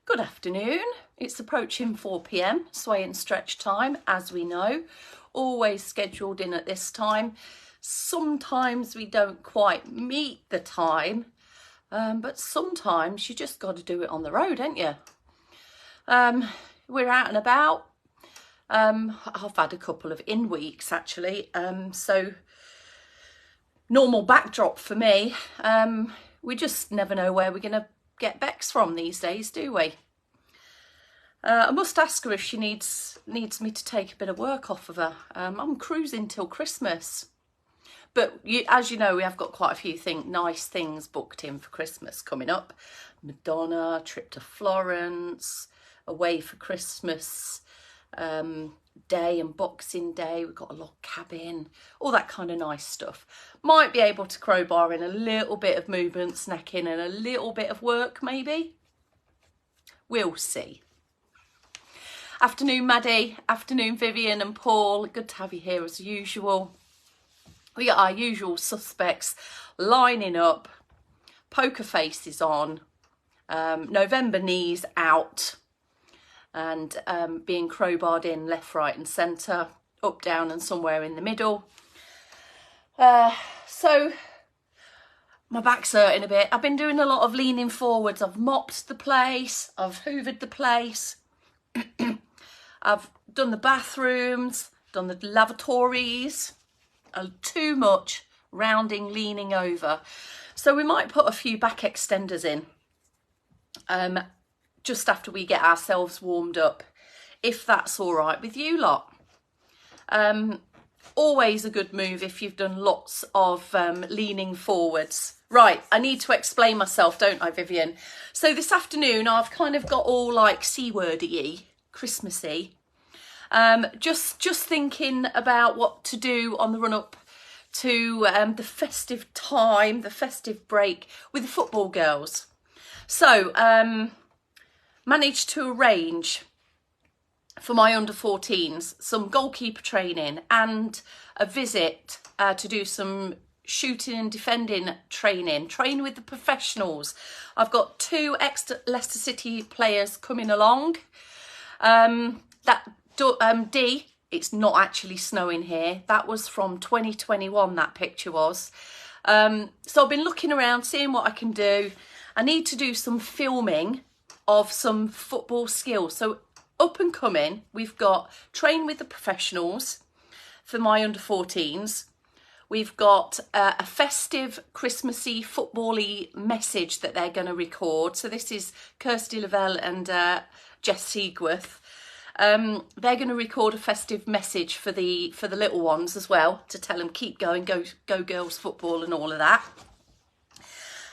Good afternoon. It's approaching 4 p.m, sway and stretch time, as we know. Always scheduled in at this time. Sometimes we don't quite meet the time, but sometimes you just got to do it on the road, ain't you? We're out and about. I've had a couple of in weeks actually, so normal backdrop for me. We just never know where we're going to get Bex from these days, do we? I must ask her if she needs me to take a bit of work off of her. I'm cruising till Christmas, but as you know, we have got quite a few nice things booked in for Christmas coming up. Madonna, trip to Florence, away for Christmas Day and Boxing Day. We've got a log cabin, all that kind of nice stuff. Might be able to crowbar in a little bit of movement, snacking, and a little bit of work maybe. We'll see. Afternoon Maddie, afternoon Vivian and Paul, good to have you here as usual. We got our usual suspects lining up, poker faces on, November knees out, and being crowbarred in left, right and centre, up, down and somewhere in the middle. So my back's hurting a bit. I've been doing a lot of leaning forwards. I've mopped the place, I've hoovered the place. I've done the bathrooms, done the lavatories, too much rounding, leaning over. So we might put a few back extenders in just after we get ourselves warmed up, if that's all right with you lot. Always a good move if you've done lots of leaning forwards. Right, I need to explain myself, don't I, Vivian? So this afternoon I've kind of got all like C-wordy-y, Christmassy. Just thinking about what to do on the run up to the festive time, the festive break with the football girls. So managed to arrange for my under 14s some goalkeeper training and a visit to do some shooting and defending training, train with the professionals. I've got 2 ex-Leicester City players coming along. D, it's not actually snowing here. That was from 2021, that picture was. So I've been looking around, seeing what I can do. I need to do some filming of some football skills. So up and coming, we've got train with the professionals for my under 14s. We've got a festive, Christmassy, football-y message that they're going to record. So this is Kirsty Lavelle and Jess Seagworth. They're going to record a festive message for the little ones as well, to tell them keep going, go girls football and all of that.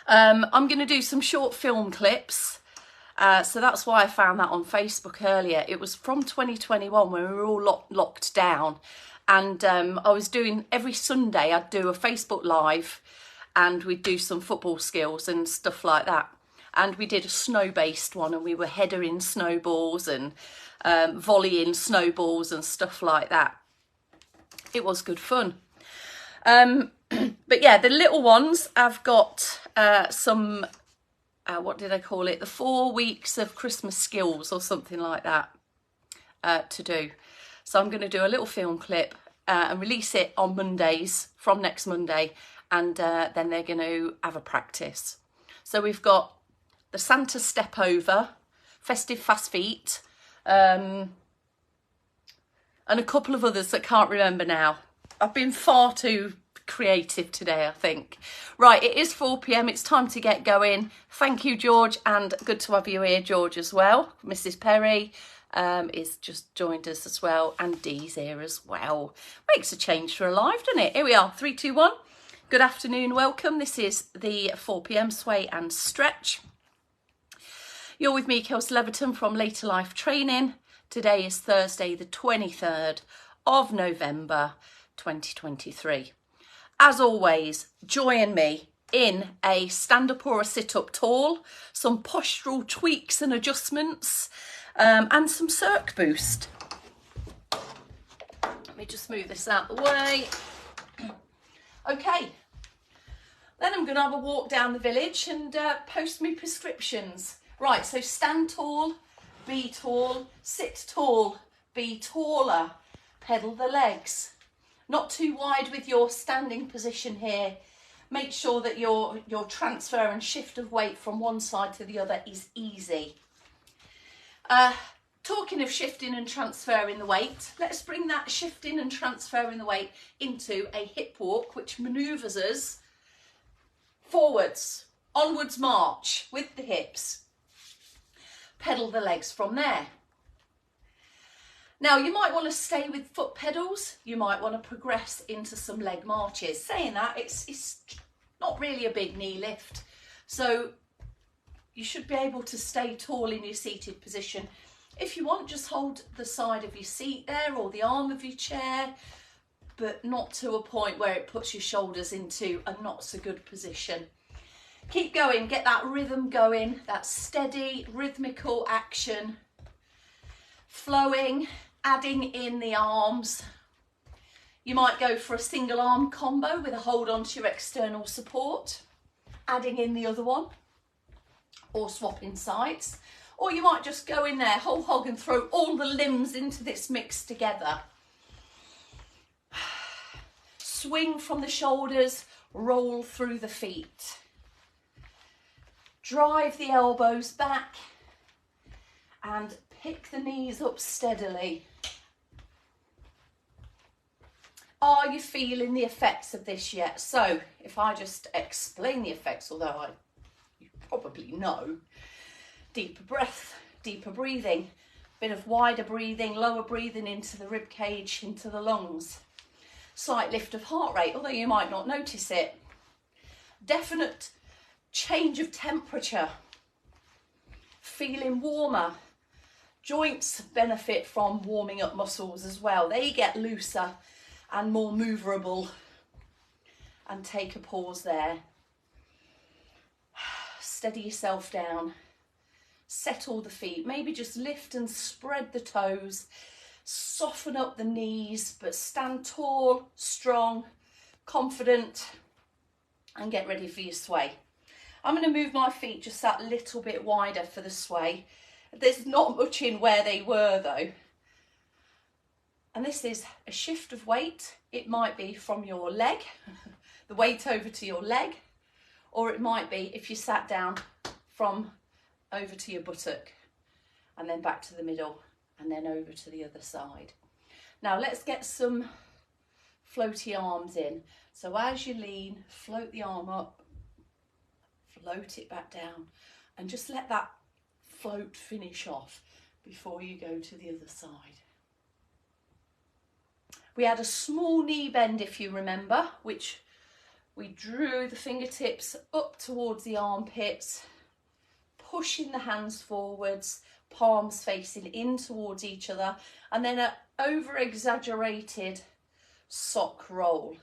I'm going to do some short film clips. So that's why I found that on Facebook earlier. It was from 2021 when we were all locked down. And I was doing, every Sunday I'd do a Facebook Live and we'd do some football skills and stuff like that. And we did a snow-based one and we were headering snowballs and volleying snowballs and stuff like that. It was good fun. But yeah, the little ones, I've got some, what did I call it? The 4 weeks of Christmas skills or something like that to do. So I'm going to do a little film clip and release it on Mondays, from next Monday, and then they're going to have a practice. So we've got the Santa Step Over, Festive Fast Feet, and a couple of others that can't remember now. I've been far too creative today, I think. Right, it is 4 p.m, it's time to get going. Thank you, George, and good to have you here, George, as well. Mrs. Perry is just joined us as well, and Dee's here as well. Makes a change for a live, doesn't it? Here we are, 3, 2, 1. Good afternoon, welcome. This is the 4 p.m sway and stretch. You're with me, Kelsey Leverton from Later Life Training. Today is Thursday, the 23rd of November, 2023. As always, join me in a stand-up or a sit-up tall, some postural tweaks and adjustments, and some circ boost. Let me just move this out the way. Okay, then I'm going to have a walk down the village and post me prescriptions. Right, so stand tall, be tall, sit tall, be taller, pedal the legs. Not too wide with your standing position here. Make sure that your transfer and shift of weight from one side to the other is easy. Talking of shifting and transferring the weight, let's bring that shifting and transferring the weight into a hip walk, which manoeuvres us forwards, onwards march with the hips. Pedal the legs from there. Now, you might want to stay with foot pedals. You might want to progress into some leg marches. Saying that, it's not really a big knee lift. So you should be able to stay tall in your seated position. If you want, just hold the side of your seat there or the arm of your chair, but not to a point where it puts your shoulders into a not so good position. Keep going, get that rhythm going, that steady, rhythmical action, flowing, adding in the arms. You might go for a single arm combo with a hold onto your external support, adding in the other one, or swapping sides. Or you might just go in there whole hog and throw all the limbs into this mix together. Swing from the shoulders, roll through the feet. Drive the elbows back and pick the knees up steadily. Are you feeling the effects of this yet? So if I just explain the effects, although you probably know, deeper breath, deeper breathing, bit of wider breathing, lower breathing into the rib cage, into the lungs. Slight lift of heart rate, although you might not notice it. Definite change of temperature, feeling warmer. Joints benefit from warming up muscles as well. They get looser and more moveable. And take a pause there. Steady yourself down. Settle the feet. Maybe just lift and spread the toes. Soften up the knees, but stand tall, strong, confident, and get ready for your sway. I'm going to move my feet just that little bit wider for the sway. There's not much in where they were though. And this is a shift of weight. It might be from your leg, the weight over to your leg, or it might be, if you sat down, from over to your buttock and then back to the middle and then over to the other side. Now let's get some floaty arms in. So as you lean, float the arm up, float it back down, and just let that float finish off before you go to the other side. We had a small knee bend, if you remember, which we drew the fingertips up towards the armpits, pushing the hands forwards, palms facing in towards each other, and then an over-exaggerated sock roll.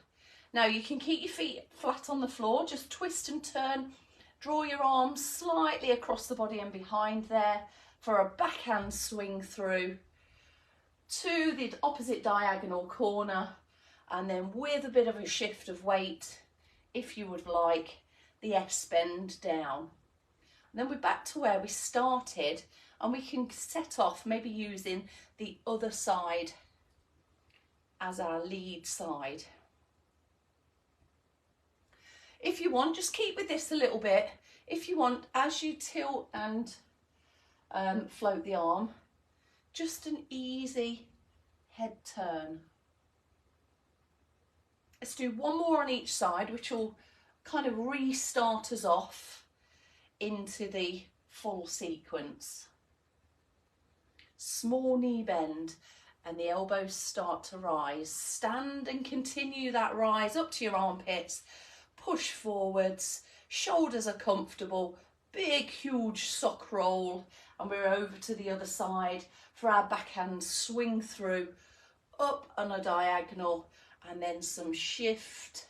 Now you can keep your feet flat on the floor, just twist and turn, draw your arms slightly across the body and behind there for a backhand swing through to the opposite diagonal corner, and then with a bit of a shift of weight, if you would like, the S-bend down. And then we're back to where we started, and we can set off maybe using the other side as our lead side. If you want, just keep with this a little bit. If you want, as you tilt and float the arm, just an easy head turn. Let's do one more on each side, which will kind of restart us off into the full sequence. Small knee bend and the elbows start to rise. Stand and continue that rise up to your armpits. Push forwards, shoulders are comfortable, big huge sock roll, and we're over to the other side for our backhand swing through, up on a diagonal, and then some shift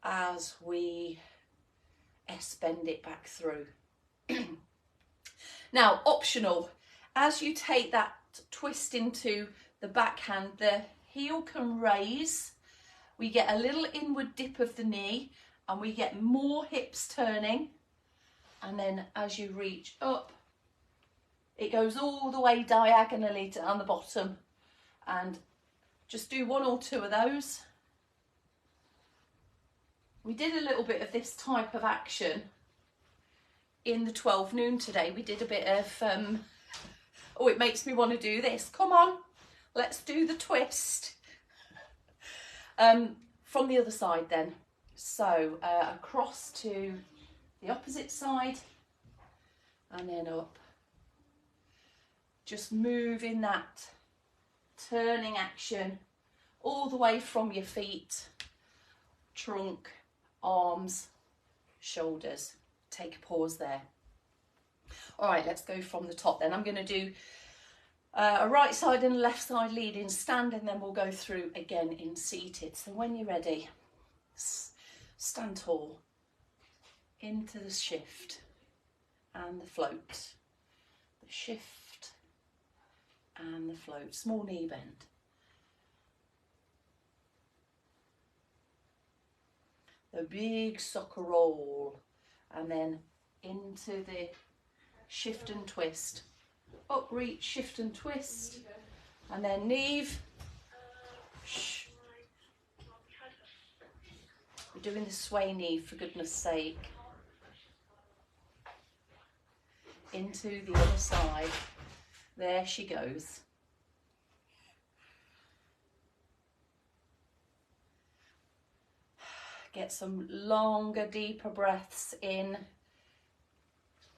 as we S-bend it back through. Now, optional, as you take that twist into the backhand, the heel can raise. We get a little inward dip of the knee and we get more hips turning. And then as you reach up, it goes all the way diagonally down the bottom, and just do 1 or 2 of those. We did a little bit of this type of action in the 12 noon today. We did a bit of, oh, it makes me want to do this. Come on, let's do the twist. From the other side then. So across to the opposite side and then up. Just moving that turning action all the way from your feet, trunk, arms, shoulders. Take a pause there. All right, let's go from the top then. I'm going to do a right side and a left side lead in stand, and then we'll go through again in seated. So when you're ready, stand tall, into the shift and the float, the shift and the float, small knee bend. The big soccer roll, and then into the shift and twist. Up, reach, shift and twist, and then Neve. Shh. We're doing the sway Neve, for goodness sake. Into the other side. There she goes. Get some longer, deeper breaths in.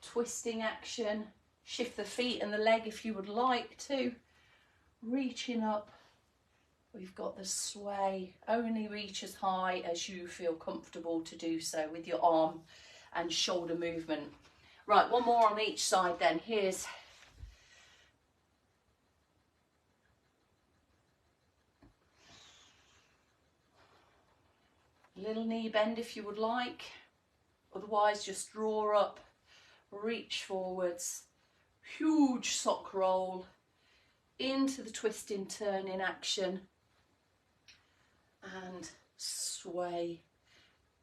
Twisting action. Shift the feet and the leg if you would like to. Reaching up. We've got the sway. Only reach as high as you feel comfortable to do so with your arm and shoulder movement. Right, 1 more on each side then. Here's little knee bend if you would like. Otherwise, just draw up, reach forwards. Huge sock roll into the twisting turning action and sway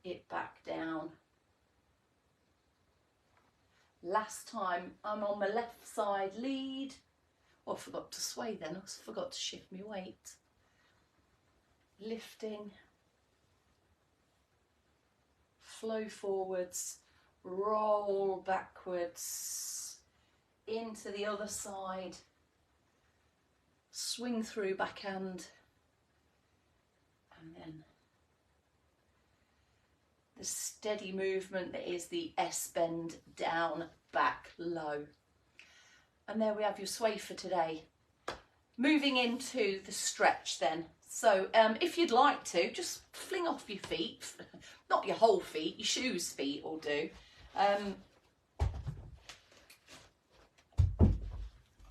it back down. Last time I'm on my left side lead. Oh, I forgot to sway then, I forgot to shift my weight. Lifting, flow forwards, roll backwards, into the other side, swing through backhand, and then the steady movement that is the S bend, down, back, low. And there we have your sway for today. Moving into the stretch then. So if you'd like to, just fling off your feet, not your whole feet, your shoes feet will do.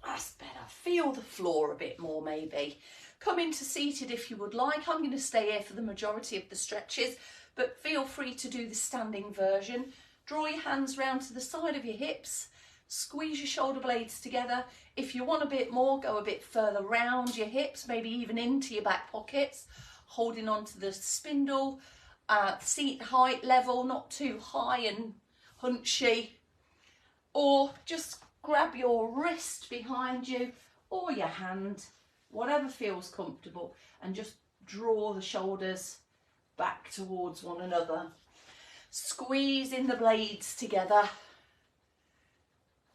That's better. Feel the floor a bit more maybe. Come into seated if you would like. I'm going to stay here for the majority of the stretches, but feel free to do the standing version. Draw your hands round to the side of your hips. Squeeze your shoulder blades together. If you want a bit more, go a bit further round your hips, maybe even into your back pockets, holding onto the spindle. Seat height level, not too high and hunchy. Or just grab your wrist behind you or your hand, whatever feels comfortable, and just draw the shoulders back towards one another. Squeezing the blades together.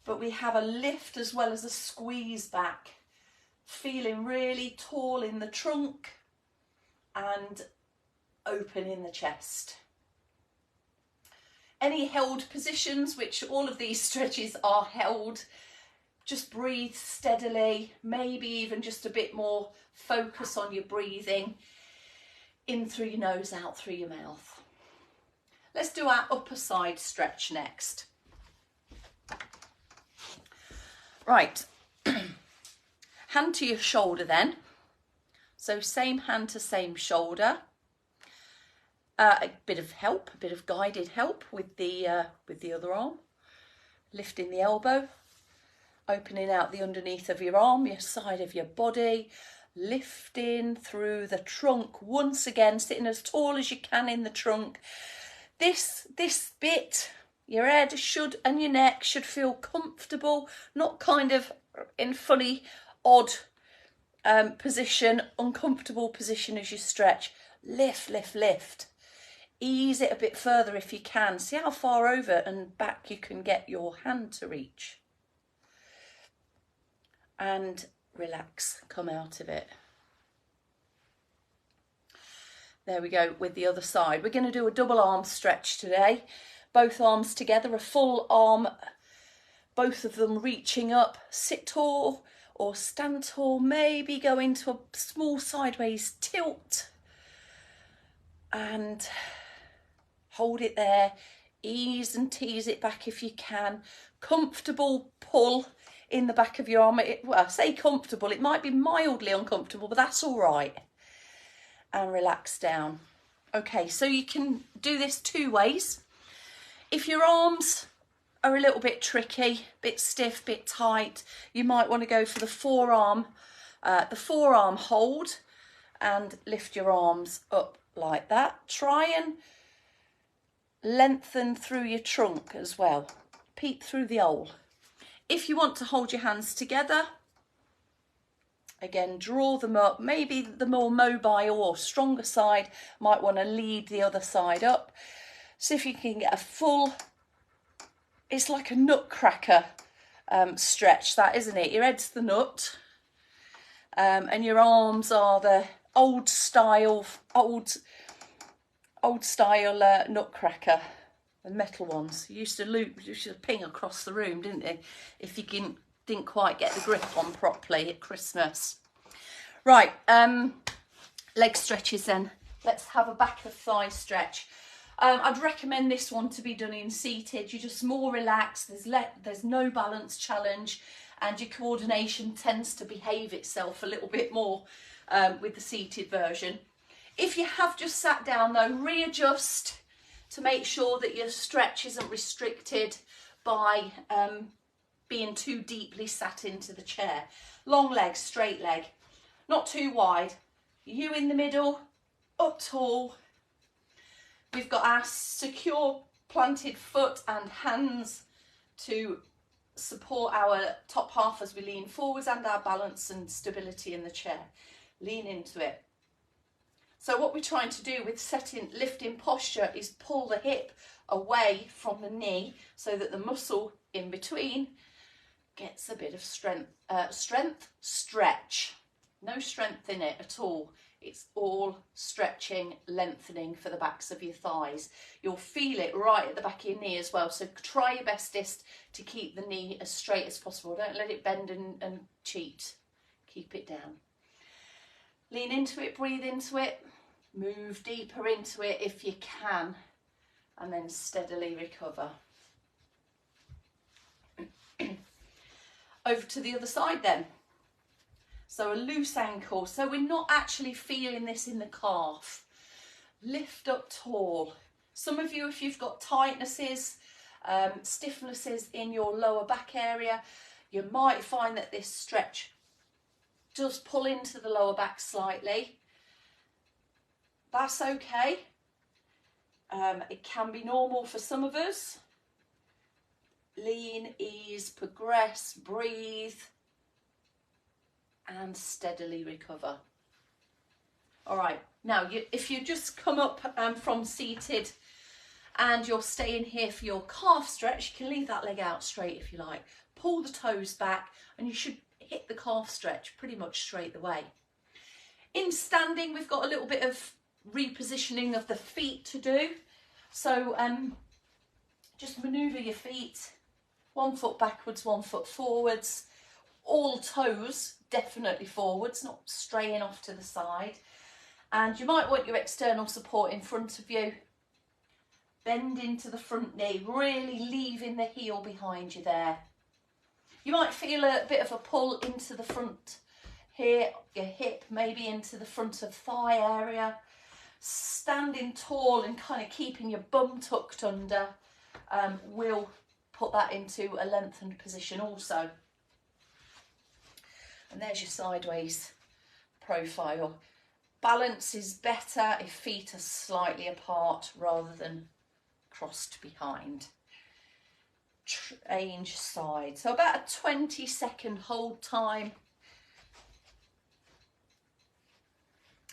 But we have a lift as well as a squeeze back. Feeling really tall in the trunk and open in the chest. Any held positions, which all of these stretches are held, just breathe steadily, maybe even just a bit more focus on your breathing. In through your nose, out through your mouth. Let's do our upper side stretch next. Right, hand to your shoulder then. So same hand to same shoulder. A bit of help, a bit of guided help with the other arm. Lifting the elbow, opening out the underneath of your arm, your side of your body, lifting through the trunk once again, sitting as tall as you can in the trunk. This bit Your head should and your neck should feel comfortable, not kind of in funny, odd position, uncomfortable position as you stretch. Lift, lift, lift. Ease it a bit further if you can. See how far over and back you can get your hand to reach. And relax, come out of it. There we go with the other side. We're going to do a double arm stretch today. Both arms together, a full arm, both of them reaching up. Sit tall or stand tall, maybe go into a small sideways tilt. And hold it there. Ease and tease it back if you can. Comfortable pull in the back of your arm. Well, I say comfortable, it might be mildly uncomfortable, but that's all right. And relax down. Okay, so you can do this two ways. If your arms are a little bit tricky, bit stiff, bit tight, you might want to go for the forearm hold and lift your arms up like that. Try and lengthen through your trunk as well. Peek through the hole. If you want to hold your hands together, again, draw them up. Maybe the more mobile or stronger side might want to lead the other side up. See if you can get a full, it's like a nutcracker stretch, that, isn't it? Your head's the nut and your arms are the old style nutcracker, the metal ones. You used to ping across the room, didn't they, if you didn't quite get the grip on properly at Christmas. Right, leg stretches then. Let's have a back of thigh stretch. I'd recommend this one to be done in seated. You're just more relaxed, there's no balance challenge, and your coordination tends to behave itself a little bit more with the seated version. If you have just sat down though, readjust to make sure that your stretch isn't restricted by being too deeply sat into the chair. Long leg, straight leg, not too wide. You in the middle, up tall. We've got our secure planted foot and hands to support our top half as we lean forwards and our balance and stability in the chair. Lean into it. So what we're trying to do with lifting posture is pull the hip away from the knee so that the muscle in between gets a bit of strength. Stretch. No strength in it at all. It's all stretching, lengthening for the backs of your thighs. You'll feel it right at the back of your knee as well. So try your bestest to keep the knee as straight as possible. Don't let it bend and cheat. Keep it down. Lean into it, breathe into it. Move deeper into it if you can. And then steadily recover. Over to the other side then. So a loose ankle, so we're not actually feeling this in the calf. Lift up tall. Some of you, if you've got tightnesses, stiffnesses in your lower back area, you might find that this stretch does pull into the lower back slightly. That's okay. It can be normal for some of us. Lean, ease, progress, breathe. And steadily recover. All right, now if you just come up from seated and you're staying here for your calf stretch, you can leave that leg out straight if you like. Pull the toes back and you should hit the calf stretch pretty much straight away. In standing, we've got a little bit of repositioning of the feet to do. So just manoeuvre your feet, 1 foot backwards, 1 foot forwards, all toes definitely forwards, not straying off to the side. And you might want your external support in front of you. Bend into the front knee, really leaving the heel behind you there. You might feel a bit of a pull into the front here, your hip, maybe into the front of thigh area. Standing tall and kind of keeping your bum tucked under will put that into a lengthened position also. And there's your sideways profile. Balance is better if feet are slightly apart rather than crossed behind. change side. So about a 20-second hold time.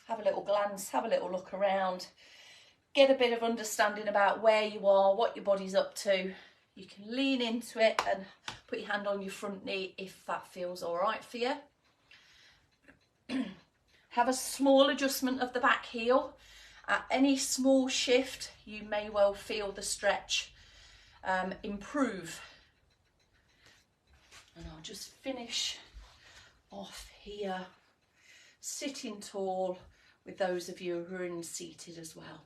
Have a little glance, have a little look around, get a bit of understanding about where you are, what your body's up to. You can lean into it and put your hand on your front knee if that feels all right for you. Have a small adjustment of the back heel. At any small shift, you may well feel the stretch improve. And I'll just finish off here, sitting tall, with those of you who are in seated as well.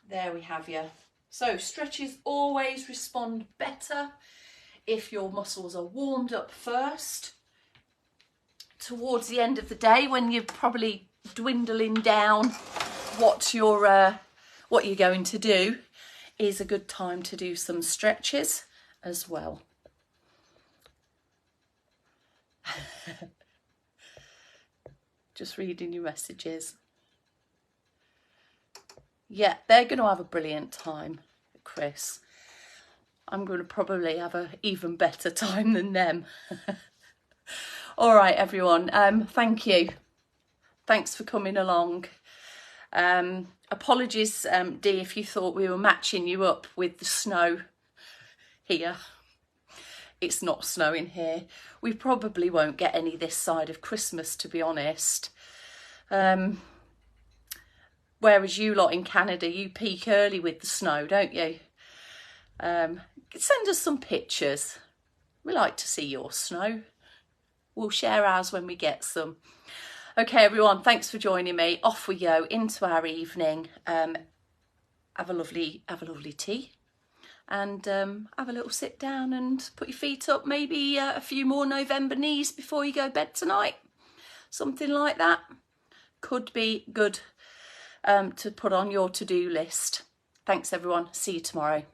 There we have you. So stretches always respond better if your muscles are warmed up first. Towards the end of the day, when you're probably dwindling down what you're going to do, is a good time to do some stretches as well. Just reading your messages. Yeah, they're going to have a brilliant time, Chris. I'm going to probably have an even better time than them. All right, everyone. Thank you. Thanks for coming along. Apologies, Dee, if you thought we were matching you up with the snow here. It's not snowing here. We probably won't get any this side of Christmas, to be honest. Whereas you lot in Canada, you peak early with the snow, don't you? Send us some pictures. We like to see your snow. We'll share ours when we get some. Okay, everyone, thanks for joining me. Off we go into our evening. Have a lovely tea. And have a little sit down and put your feet up, maybe a few more November knees before you go to bed tonight. Something like that could be good to put on your to-do list. Thanks everyone, see you tomorrow.